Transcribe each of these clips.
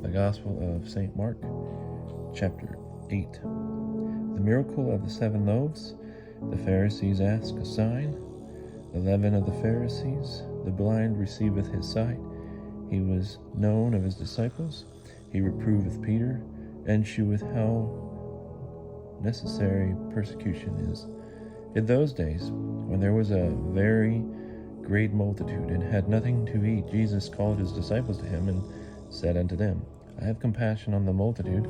The Gospel of St. Mark, chapter 8. The miracle of the 7 loaves. The Pharisees ask a sign. The leaven of the Pharisees. The blind receiveth his sight. He was known of his disciples. He reproveth Peter, and sheweth how necessary persecution is. In those days, when there was a very great multitude, and had nothing to eat, Jesus called his disciples to him, and said unto them, I have compassion on the multitude,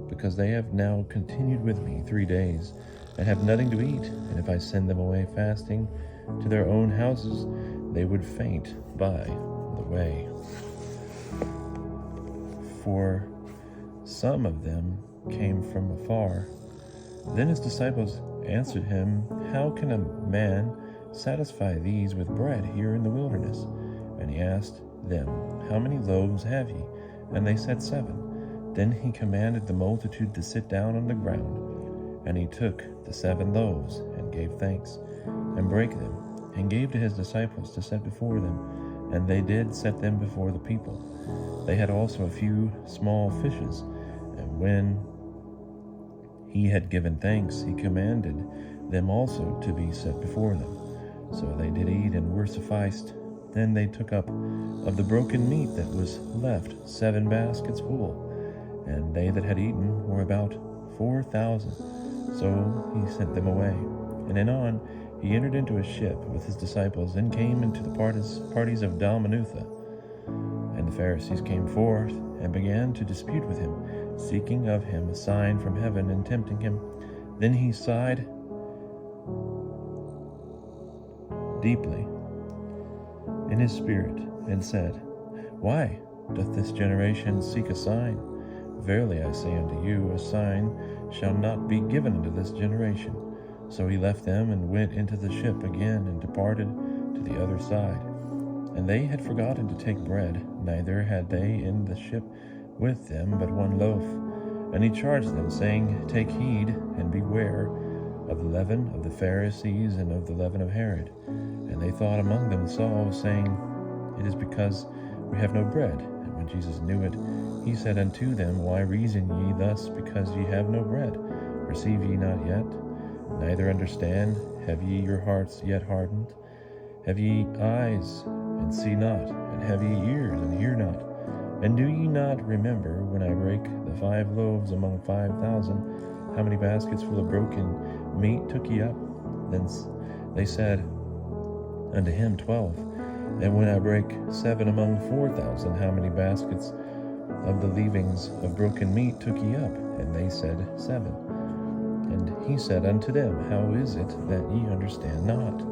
because they have now continued with me 3 days, and have nothing to eat. And if I send them away fasting to their own houses, they would faint by the way. For some of them came from afar. Then his disciples answered him, How can a man satisfy these with bread here in the wilderness? And he asked them, How many loaves have ye? And they said 7. Then he commanded the multitude to sit down on the ground. And he took the 7 loaves, and gave thanks, and brake them, and gave to his disciples to set before them. And they did set them before the people. They had also a few small fishes. And when he had given thanks, he commanded them also to be set before them. So they did eat, and were sufficed. Then they took up of the broken meat that was left 7 baskets full, and they that had eaten were about 4,000. So he sent them away. And anon he entered into a ship with his disciples, and came into the parties of Dalmanutha. And the Pharisees came forth, and began to dispute with him, seeking of him a sign from heaven, and tempting him. Then he sighed deeply in his spirit, and said, Why doth this generation seek a sign? Verily I say unto you, a sign shall not be given unto this generation. So he left them, and went into the ship again, and departed to the other side. And they had forgotten to take bread, neither had they in the ship with them but 1 loaf. And he charged them, saying, Take heed, and beware of the leaven of the Pharisees, and of the leaven of Herod. And they thought among themselves, saying, It is because we have no bread. And when Jesus knew it, he said unto them, Why reason ye thus, because ye have no bread? Perceive ye not yet? Neither understand? Have ye your hearts yet hardened? Have ye eyes, and see not? And have ye ears, and hear not? And do ye not remember, when I brake the 5 loaves among 5,000, how many baskets full of broken meat took ye up? Then they said unto him, 12. And when I brake 7 among 4,000, how many baskets of the leavings of broken meat took ye up? And they said, 7. And he said unto them, How is it that ye understand not?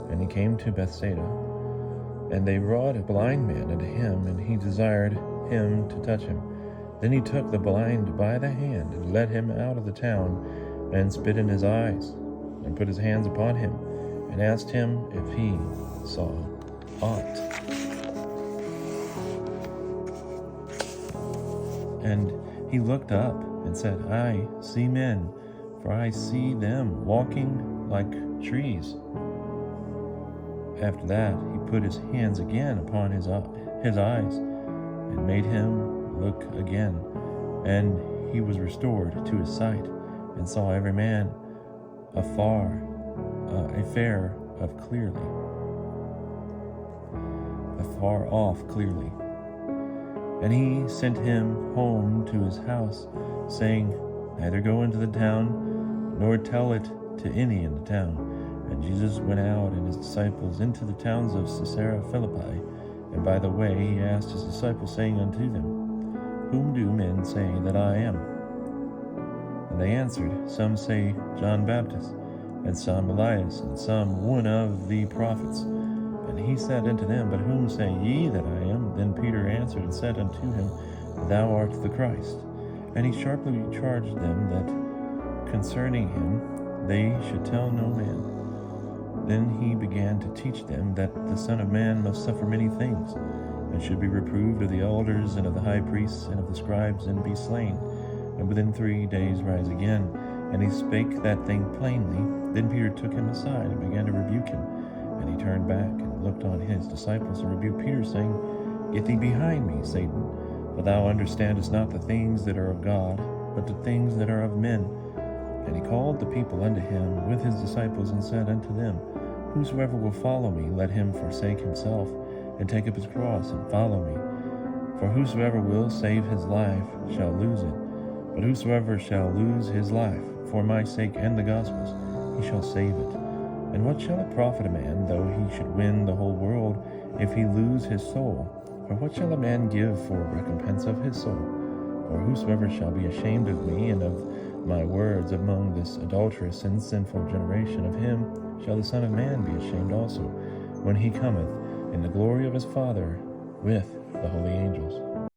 And he came to Bethsaida, and they brought a blind man unto him, and he desired him to touch him. Then he took the blind by the hand, and led him out of the town, and spit in his eyes, and put his hands upon him, and asked him if he saw aught. And he looked up, and said, I see men, for I see them walking like trees. After that he put his hands again upon his eyes, and made him look again. And he was restored to his sight, and saw every man afar off clearly. And he sent him home to his house, saying, Neither go into the town, nor tell it to any in the town. And Jesus went out, and his disciples, into the towns of Caesarea Philippi. And by the way he asked his disciples, saying unto them, Whom do men say that I am? And they answered, Some say John Baptist, and some Elias, and some one of the prophets. And he said unto them, But whom say ye that I am? Then Peter answered and said unto him, Thou art the Christ. And he sharply charged them that concerning him they should tell no man. Then he began to teach them that the Son of Man must suffer many things, and should be reproved of the elders, and of the high priests, and of the scribes, and be slain, and within 3 days rise again. And he spake that thing plainly. Then Peter took him aside, and began to rebuke him. And he turned back, and looked on his disciples, and rebuked Peter, saying, Get thee behind me, Satan, For thou understandest not the things that are of God, but the things that are of men. And he called the people unto him with his disciples, and said unto them, Whosoever will follow me, let him forsake himself, and take up his cross, and follow me. For whosoever will save his life shall lose it, but whosoever shall lose his life for my sake and the gospel's, he shall save it. And what shall it profit a man, though he should win the whole world, if he lose his soul? For what shall a man give for recompense of his soul? Or whosoever shall be ashamed of me and of my words among this adulterous and sinful generation, of him shall the Son of Man be ashamed also, when he cometh in the glory of his Father with the holy angels.